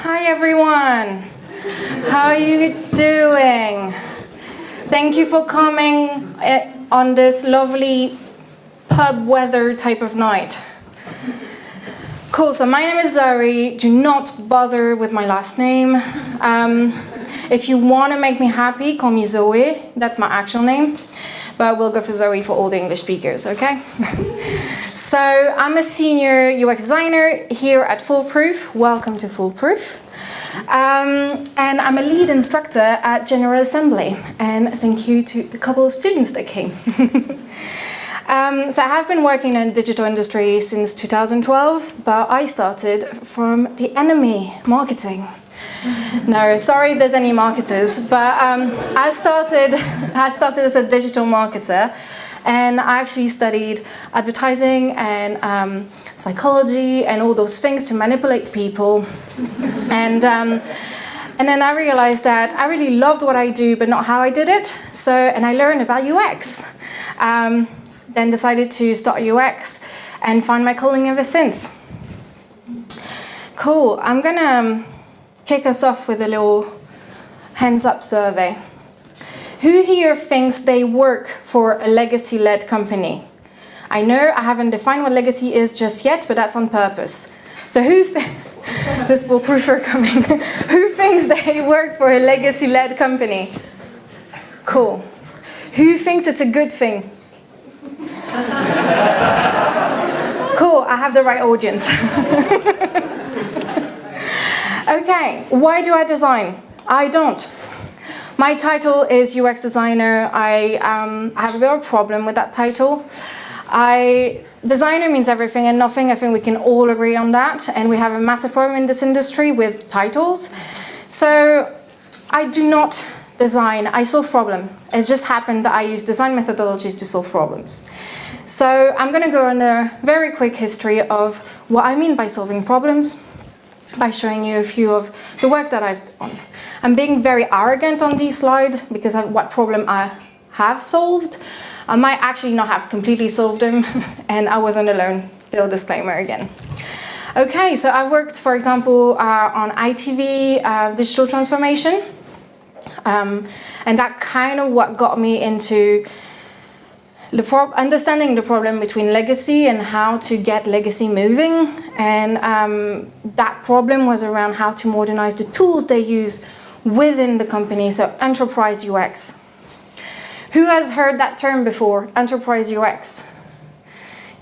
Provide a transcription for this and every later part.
Hi everyone. How are you doing? Thank you for coming on this lovely pub weather type of night. Cool, so my name is Zoe. Do not bother with my last name. If you want to make me happy, call me Zoe. That's my actual name. But we'll go for Zoe for all the English speakers, okay? So I'm a senior UX designer here at Foolproof. Welcome to Foolproof. And I'm a lead instructor at General Assembly. And thank you to the couple of students that came. So I have been working in the digital industry since 2012, but I started from the enemy, marketing. No, sorry if there's any marketers, but I started as a digital marketer, and I actually studied advertising and psychology and all those things to manipulate people. And then I realized that I really loved what I do, but not how I did it. And I learned about UX. Then decided to start UX and find my calling ever since. Cool, I'm gonna kick us off with a little hands up survey. Who here thinks they work for a legacy-led company? I know I haven't defined what legacy is just yet, but that's on purpose. So this Foolproofer coming. Who thinks they work for a legacy-led company? Cool. Who thinks it's a good thing? Cool, I have the right audience. Okay, why do I design? I don't. My title is UX designer. I have a bit of a problem with that title. Designer means everything and nothing. I think we can all agree on that. And we have a massive problem in this industry with titles. So I do not design, I solve problems. It's just happened that I use design methodologies to solve problems. So I'm going to go on a very quick history of what I mean by solving problems, by showing you a few of the work that I've done. I'm being very arrogant on this slide because of what problem I have solved. I might actually not have completely solved them, and I wasn't alone. Little disclaimer again. Okay, so I worked, for example, on ITV digital transformation, and that kind of what got me into understanding the problem between legacy and how to get legacy moving. And that problem was around how to modernize the tools they use within the company, so enterprise UX. Who has heard that term before, enterprise UX?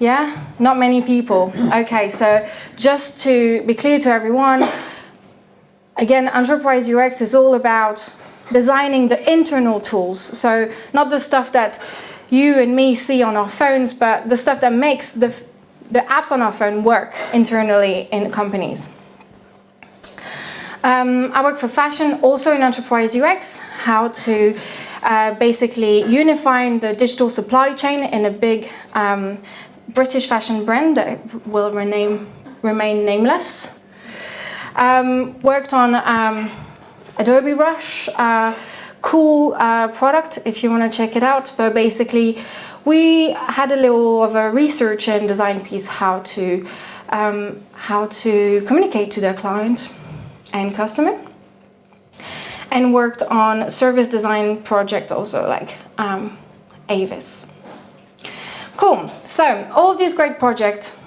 Yeah, not many people. Okay, so just to be clear to everyone, again, enterprise UX is all about designing the internal tools. So not the stuff that you and me see on our phones, but the stuff that makes the apps on our phone work internally in companies. I work for fashion, also in enterprise UX, how to basically unify the digital supply chain in a big British fashion brand that will remain nameless. Worked on Adobe Rush, cool product if you want to check it out, but basically we had a little of a research and design piece how to communicate to their client and customer, and worked on service design project also like Avis. Cool, so all of these great projects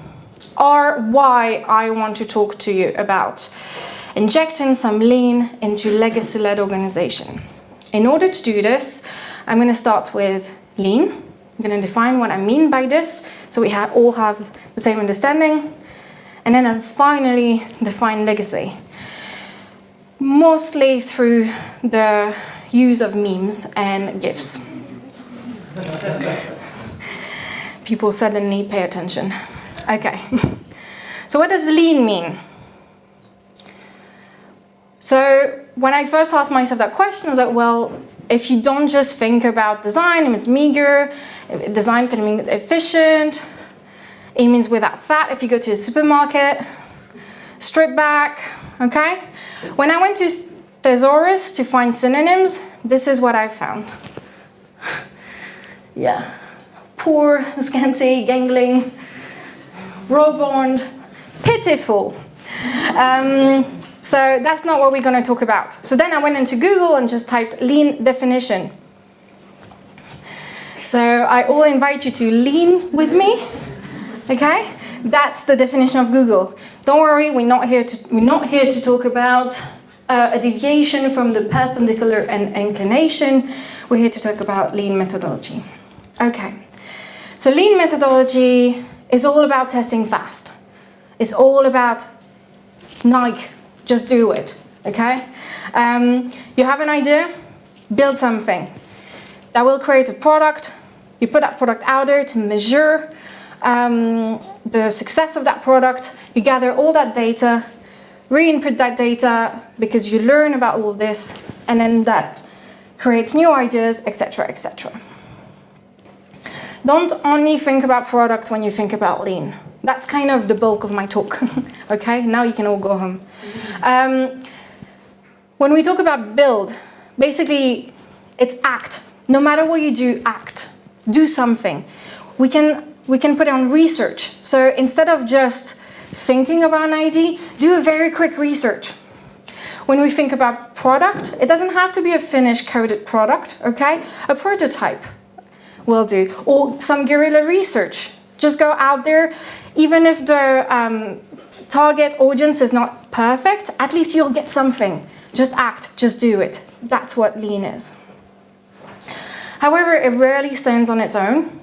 are why I want to talk to you about injecting some lean into legacy-led organization. In order to do this, I'm going to start with lean. I'm going to define what I mean by this, so we all have the same understanding. And then I'll finally define legacy, mostly through the use of memes and GIFs. People suddenly pay attention. Okay, so what does lean mean? So when I first asked myself that question, I was like, well, if you don't just think about design, it means meager, design can mean efficient, it means without fat if you go to the supermarket, strip back, okay? When I went to Thesaurus to find synonyms, this is what I found. Yeah, poor, scanty, gangling, raw-boned, pitiful. So that's not what we're going to talk about. So then I went into Google and just typed lean definition. So I all invite you to lean with me, okay? That's the definition of Google. Don't worry, we're not here to talk about a deviation from the perpendicular and inclination. We're here to talk about lean methodology. Okay, so lean methodology is all about testing fast. It's all about Nike, just do it, okay? You have an idea, build something. That will create a product. You put that product out there to measure the success of that product. You gather all that data, re-input that data because you learn about all this, and then that creates new ideas, etc., etc. Don't only think about product when you think about lean. That's kind of the bulk of my talk, okay? Now you can all go home. When we talk about build, basically it's act. No matter what you do, act. Do something. We can put it on research. So instead of just thinking about an idea, do a very quick research. When we think about product, it doesn't have to be a finished coded product, okay? A prototype will do. Or some guerrilla research. Just go out there. Even if the target audience is not perfect, at least you'll get something. Just act, just do it. That's what lean is. However, it rarely stands on its own.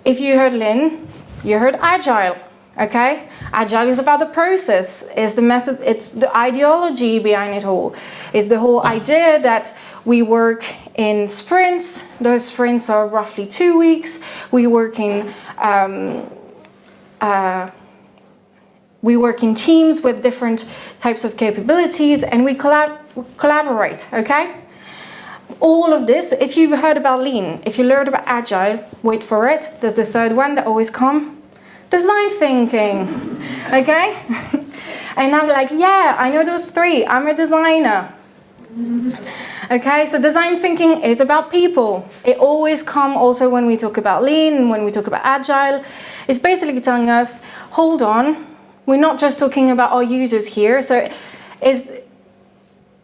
If you heard lean, you heard agile, okay? Agile is about the process, it's the method, it's the ideology behind it all. It's the whole idea that we work in sprints. Those sprints are roughly 2 weeks. We work in teams with different types of capabilities, and we collaborate, okay? All of this, if you've heard about lean, if you learned about agile, wait for it. There's the third one that always comes. Design thinking, okay? And now you're like, yeah, I know those three. I'm a designer. Okay, so design thinking is about people. It always comes also when we talk about lean and when we talk about agile. It's basically telling us, hold on, we're not just talking about our users here. So is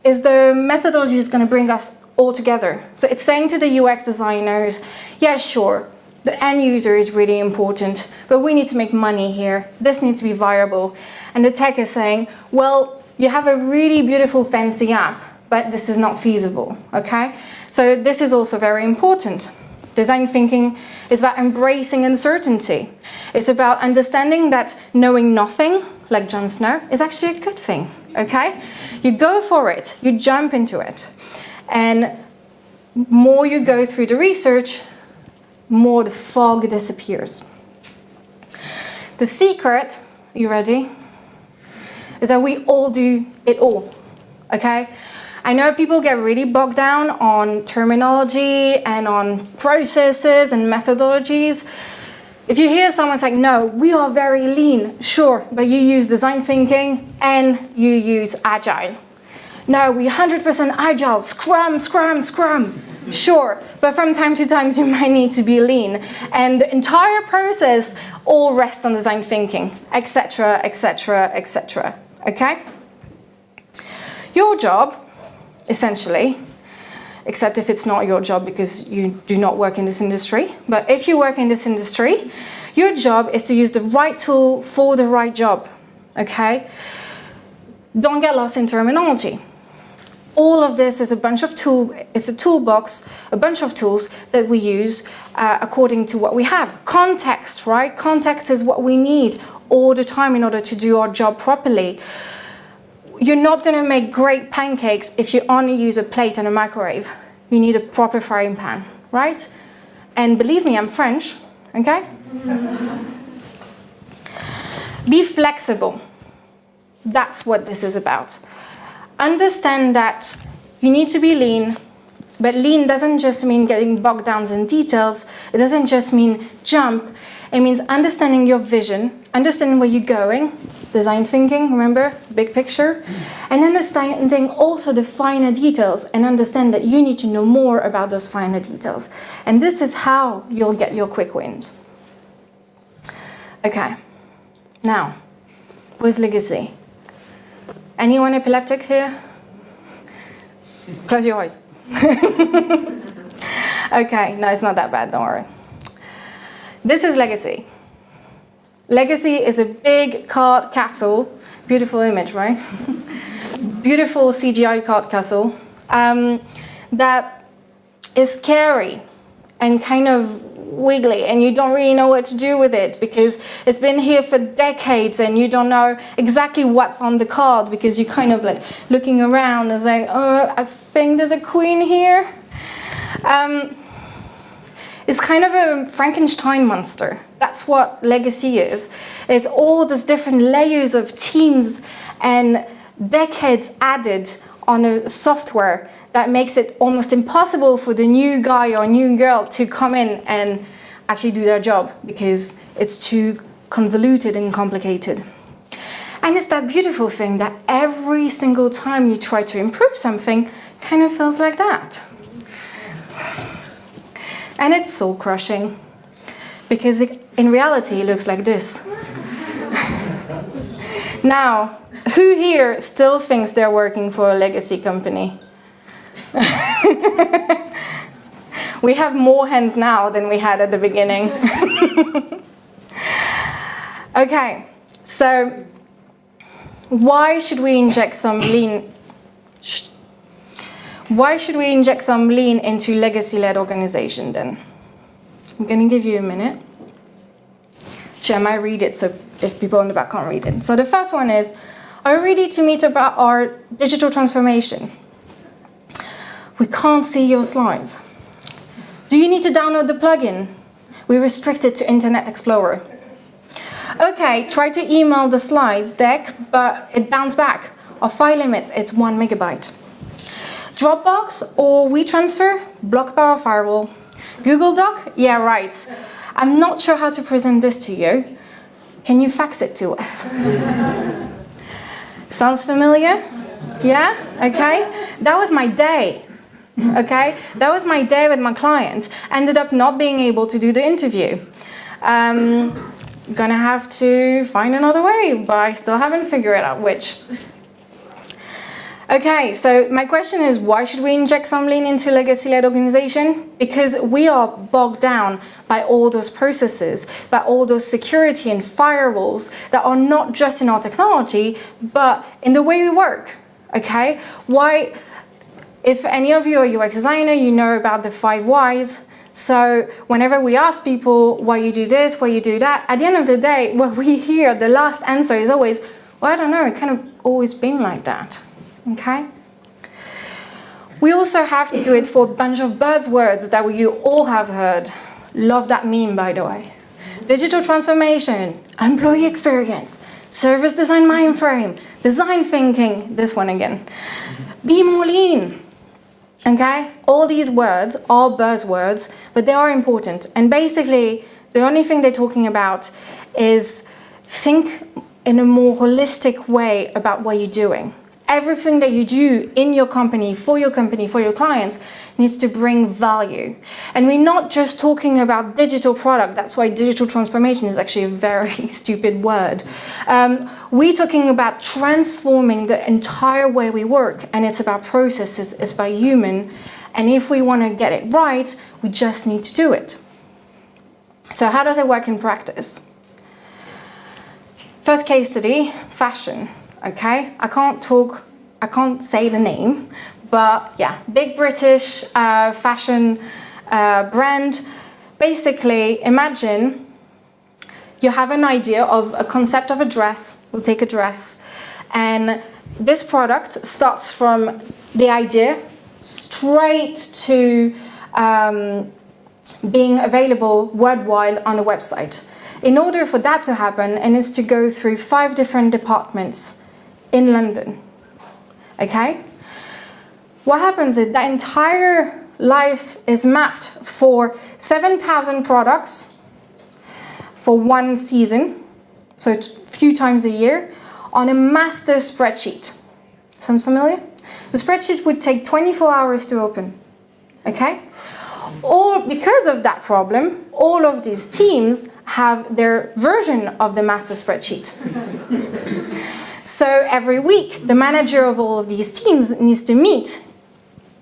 the methodology is going to bring us all together. So it's saying to the UX designers, yeah, sure, the end user is really important, but we need to make money here. This needs to be viable. And the tech is saying, well, you have a really beautiful fancy app, but this is not feasible, okay? So this is also very important. Design thinking is about embracing uncertainty. It's about understanding that knowing nothing, like Jon Snow, is actually a good thing, okay? You go for it, you jump into it. And more you go through the research, more the fog disappears. The secret, you ready? Is that we all do it all, okay? I know people get really bogged down on terminology and on processes and methodologies. If you hear someone say, no, we are very lean, sure, but you use design thinking and you use agile. No, we're 100% agile, scrum, scrum, scrum. Sure, but from time to time you might need to be lean. And the entire process all rests on design thinking, etc., etc., etc. Okay? Your job, essentially, except if it's not your job because you do not work in this industry, but if you work in this industry, your job is to use the right tool for the right job, okay? Don't get lost in terminology. All of this is it's a toolbox, a bunch of tools that we use according to what we have. Context, right? Context is what we need all the time in order to do our job properly. You're not going to make great pancakes if you only use a plate and a microwave. You need a proper frying pan, right? And believe me, I'm French, okay? Be flexible. That's what this is about. Understand that you need to be lean, but lean doesn't just mean getting bogged down in details. It doesn't just mean jump. It means understanding your vision, understanding where you're going, design thinking, remember, big picture, and understanding also the finer details and understand that you need to know more about those finer details. And this is how you'll get your quick wins. Okay, now, was legacy. Anyone epileptic here? Close your eyes. Okay, no, it's not that bad, don't worry. This is legacy. Legacy is a big card castle. Beautiful image, right? Beautiful CGI card castle that is scary and kind of wiggly, and you don't really know what to do with it because it's been here for decades and you don't know exactly what's on the card because you're kind of like looking around and saying, oh, I think there's a queen here. It's kind of a Frankenstein monster. That's what legacy is. It's all these different layers of teams and decades added on a software that makes it almost impossible for the new guy or new girl to come in and actually do their job because it's too convoluted and complicated. And it's that beautiful thing that every single time you try to improve something, kind of feels like that. And it's soul crushing because in reality it looks like this. Now, who here still thinks they're working for a legacy company? We have more hands now than we had at the beginning. Okay, so why should we inject some lean? Why should we inject some lean into legacy-led organization then? I'm going to give you a minute. Actually, I might read it so if people in the back can't read it. So the first one is, are you ready to meet about our digital transformation? We can't see your slides. Do you need to download the plugin? We restrict it to Internet Explorer. Okay, try to email the slides deck, but it bounced back. Our file limits, it's 1 megabyte. Dropbox or WeTransfer, blocked by our firewall. Google Doc, yeah, right. I'm not sure how to present this to you. Can you fax it to us? Sounds familiar? Yeah, okay. That was my day. Okay, that was my day with my client. Ended up not being able to do the interview. Gonna have to find another way, but I still haven't figured out which. Okay, so my question is, why should we inject some lean into legacy-led organization? Because we are bogged down by all those processes, by all those security and firewalls that are not just in our technology, but in the way we work, okay? Why? If any of you are UX designer, you know about the 5 whys. So whenever we ask people why you do this, why you do that, at the end of the day, what we hear, the last answer is always, well, I don't know, it kind of always been like that, okay? We also have to do it for a bunch of buzzwords that you all have heard. Love that meme, by the way. Digital transformation, employee experience, service design mindframe, design thinking, this one again. Be more lean. Okay, all these words are buzzwords, but they are important. And basically, the only thing they're talking about is think in a more holistic way about what you're doing. Everything that you do in your company, for your clients, needs to bring value. And we're not just talking about digital product. That's why digital transformation is actually a very stupid word. We're talking about transforming the entire way we work, and it's about processes, it's about human. And if we want to get it right, we just need to do it. So how does it work in practice? First case study, fashion. Okay, I can't say the name, but yeah, big British fashion brand. Basically, imagine you have an idea of a concept of a dress. We'll take a dress, and this product starts from the idea straight to being available worldwide on the website. In order for that to happen, it needs to go through 5 different departments in London, okay? What happens is that entire life is mapped for 7,000 products for one season, so it's a few times a year, on a master spreadsheet. Sounds familiar? The spreadsheet would take 24 hours to open, okay? Because of that problem, all of these teams have their version of the master spreadsheet. So every week, the manager of all of these teams needs to meet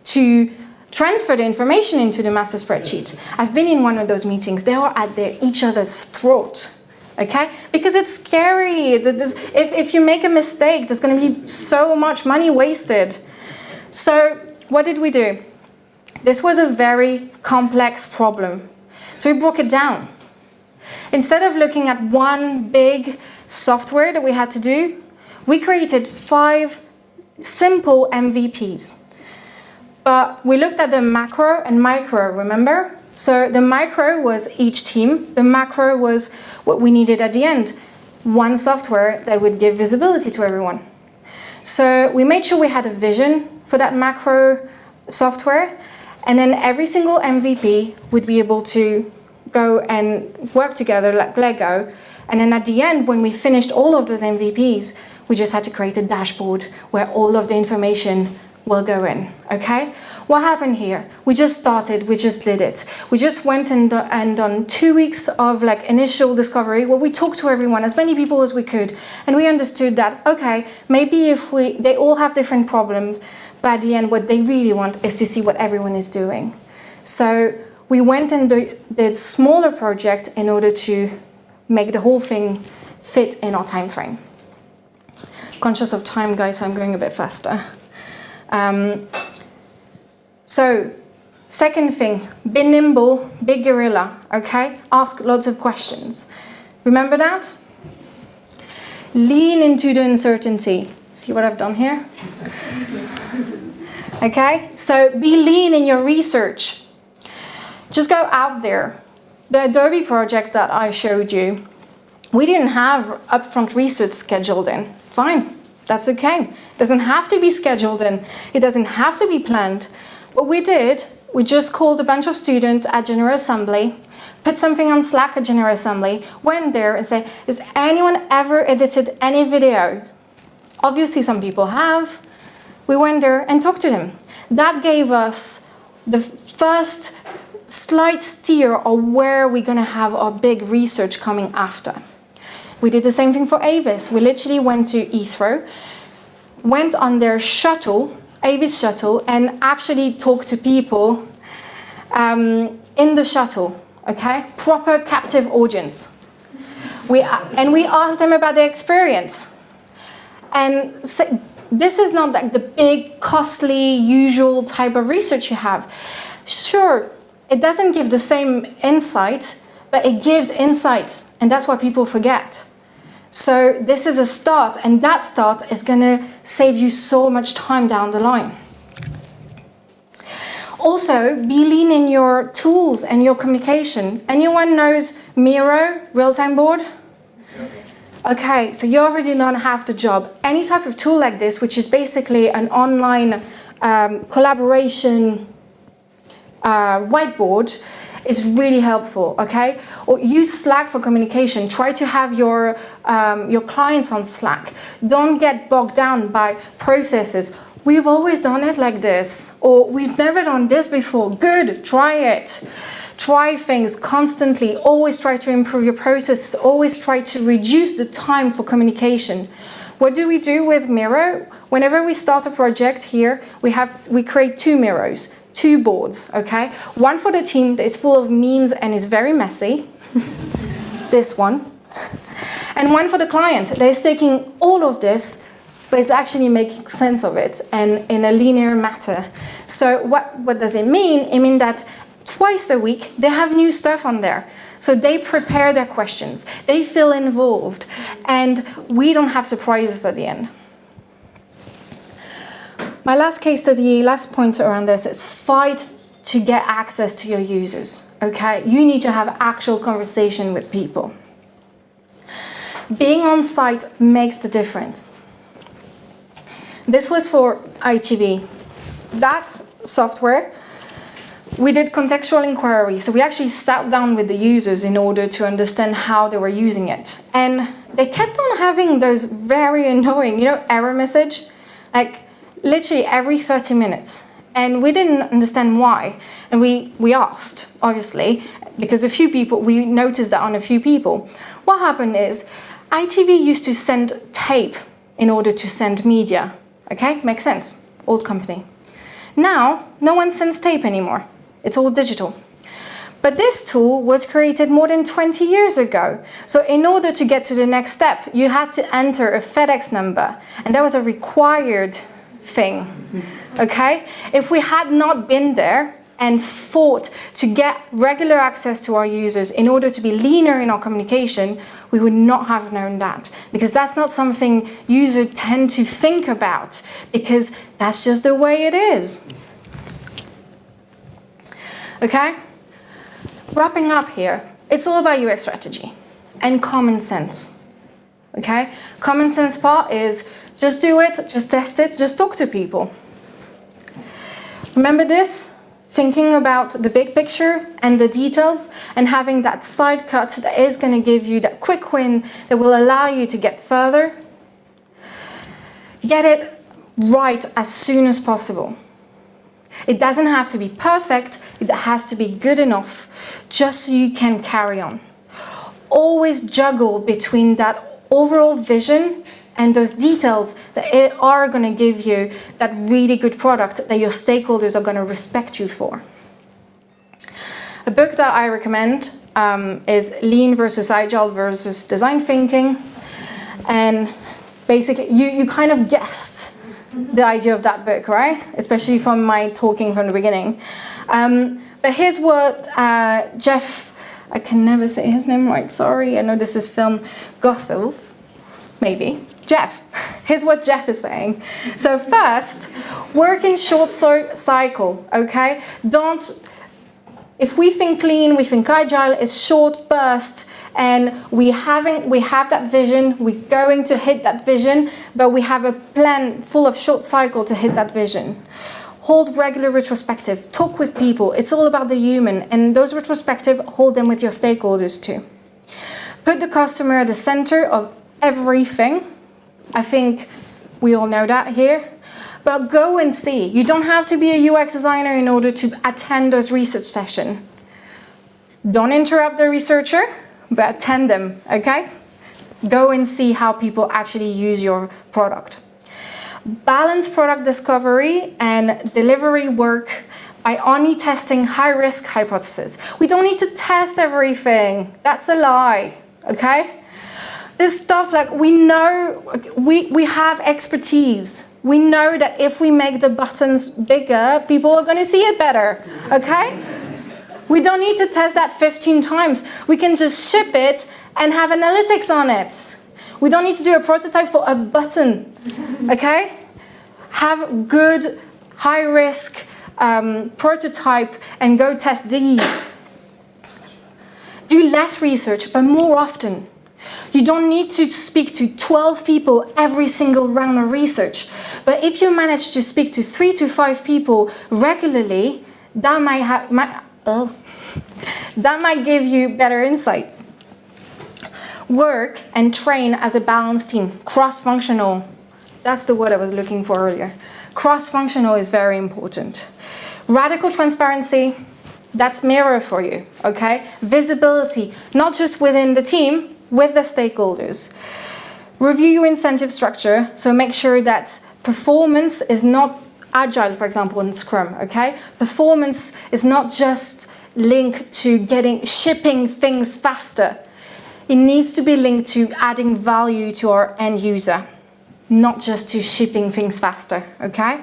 to transfer the information into the master spreadsheet. I've been in one of those meetings. They are at each other's throat. Okay? Because it's scary. If you make a mistake, there's going to be so much money wasted. So what did we do? This was a very complex problem. So we broke it down. Instead of looking at one big software that we had to do, we created 5 simple MVPs. But we looked at the macro and micro, remember? So the micro was each team. The macro was what we needed at the end. One software that would give visibility to everyone. So we made sure we had a vision for that macro software. And then every single MVP would be able to go and work together like Lego. And then at the end, when we finished all of those MVPs, we just had to create a dashboard where all of the information will go in, okay? What happened here? We just started, we just did it. We just went and done 2 weeks of like initial discovery where we talked to everyone, as many people as we could, and we understood that, okay, maybe they all have different problems, but at the end what they really want is to see what everyone is doing. So we went and did smaller project in order to make the whole thing fit in our time frame. Conscious of time, guys, I'm going a bit faster. So, second thing, be nimble, be guerrilla, okay? Ask lots of questions. Remember that? Lean into the uncertainty. See what I've done here? Okay, so be lean in your research. Just go out there. The Adobe project that I showed you, we didn't have upfront research scheduled in. Fine, that's okay. It doesn't have to be scheduled in. It doesn't have to be planned. What we did, we just called a bunch of students at General Assembly, put something on Slack at General Assembly, went there and said, has anyone ever edited any video? Obviously some people have. We went there and talked to them. That gave us the first slight steer of where we're going to have our big research coming after. We did the same thing for Avis. We literally went to Heathrow, went on their shuttle, Avis shuttle, and actually talked to people in the shuttle, okay? Proper captive audience. We asked them about their experience. And so, this is not like the big, costly, usual type of research you have. Sure, it doesn't give the same insight, but it gives insight, and that's what people forget. So this is a start, and that start is going to save you so much time down the line. Also, be lean in your tools and your communication. Anyone knows Miro, real-time board? Okay, so you already learned half the job. Any type of tool like this, which is basically an online collaboration whiteboard, is really helpful, okay? Or use Slack for communication. Try to have your clients on Slack. Don't get bogged down by processes. We've always done it like this, or we've never done this before. Good, try it. Try things constantly. Always try to improve your processes. Always try to reduce the time for communication. What do we do with Miro? Whenever we start a project here, we create 2 Miros. 2 boards, okay? One for the team that is full of memes and is very messy, this one. And one for the client that is taking all of this, but is actually making sense of it and in a linear manner. So what does it mean? It means that twice a week they have new stuff on there. So they prepare their questions, they feel involved, and we don't have surprises at the end. My last case study, last point around this is fight to get access to your users, okay? You need to have actual conversation with people. Being on site makes the difference. This was for ITV. That software, we did contextual inquiry. So we actually sat down with the users in order to understand how they were using it. And they kept on having those very annoying, error message, like, literally every 30 minutes. And we didn't understand why. And we asked, obviously, because a few people, we noticed that on a few people. What happened is, ITV used to send tape in order to send media. Okay, makes sense, old company. Now, no one sends tape anymore. It's all digital. But this tool was created more than 20 years ago. So in order to get to the next step, you had to enter a FedEx number. And that was a required thing, okay? If we had not been there and fought to get regular access to our users in order to be leaner in our communication, we would not have known that. Because that's not something users tend to think about, because that's just the way it is. Okay? Wrapping up here, it's all about UX strategy and common sense. Okay? Common sense part is just do it, just test it, just talk to people. Remember this? Thinking about the big picture and the details and having that side cut that is going to give you that quick win that will allow you to get further. Get it right as soon as possible. It doesn't have to be perfect, it has to be good enough just so you can carry on. Always juggle between that overall vision and those details that are going to give you that really good product that your stakeholders are going to respect you for. A book that I recommend is Lean versus Agile versus Design Thinking. And basically, you kind of guessed the idea of that book, right? Especially from my talking from the beginning. But here's what Jeff, I can never say his name right, sorry. I know this is film Gothel, maybe. Jeff, here's what Jeff is saying. So first, work in short cycle, okay? If we think lean, we think agile, it's short burst, and we have that vision, we're going to hit that vision, but we have a plan full of short cycle to hit that vision. Hold regular retrospective, talk with people, it's all about the human, and those retrospective, hold them with your stakeholders too. Put the customer at the center of everything. I think we all know that here. But go and see. You don't have to be a UX designer in order to attend those research sessions. Don't interrupt the researcher, but attend them, okay? Go and see how people actually use your product. Balance product discovery and delivery work by only testing high-risk hypotheses. We don't need to test everything. That's a lie, okay? This stuff, like, we know, we have expertise. We know that if we make the buttons bigger, people are going to see it better, okay? We don't need to test that 15 times. We can just ship it and have analytics on it. We don't need to do a prototype for a button, okay? Have good, high-risk prototype and go test these. Do less research, but more often. You don't need to speak to 12 people every single round of research. But if you manage to speak to 3 to 5 people regularly, that might give you better insights. Work and train as a balanced team, cross-functional. That's the word I was looking for earlier. Cross-functional is very important. Radical transparency, that's mirror for you, okay? Visibility, not just within the team, with the stakeholders. Review your incentive structure, so make sure that performance is not agile, for example, in Scrum, okay? Performance is not just linked to shipping things faster. It needs to be linked to adding value to our end user, not just to shipping things faster, okay?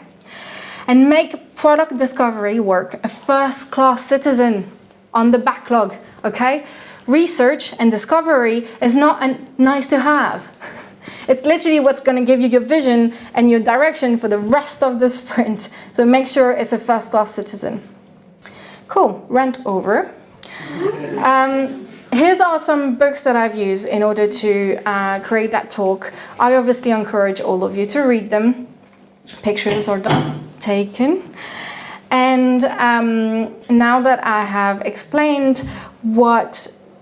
And make product discovery work a first-class citizen on the backlog, okay? Research and discovery is not a nice to have. It's literally what's going to give you your vision and your direction for the rest of the sprint. So make sure it's a first-class citizen. Cool, rant over. Here's are some books that I've used in order to create that talk. I obviously encourage all of you to read them. Pictures are taken. And now that I have explained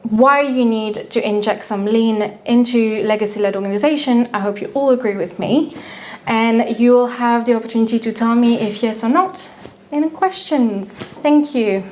why you need to inject some lean into legacy-led organization, I hope you all agree with me. And you'll have the opportunity to tell me if yes or not. Any questions? Thank you.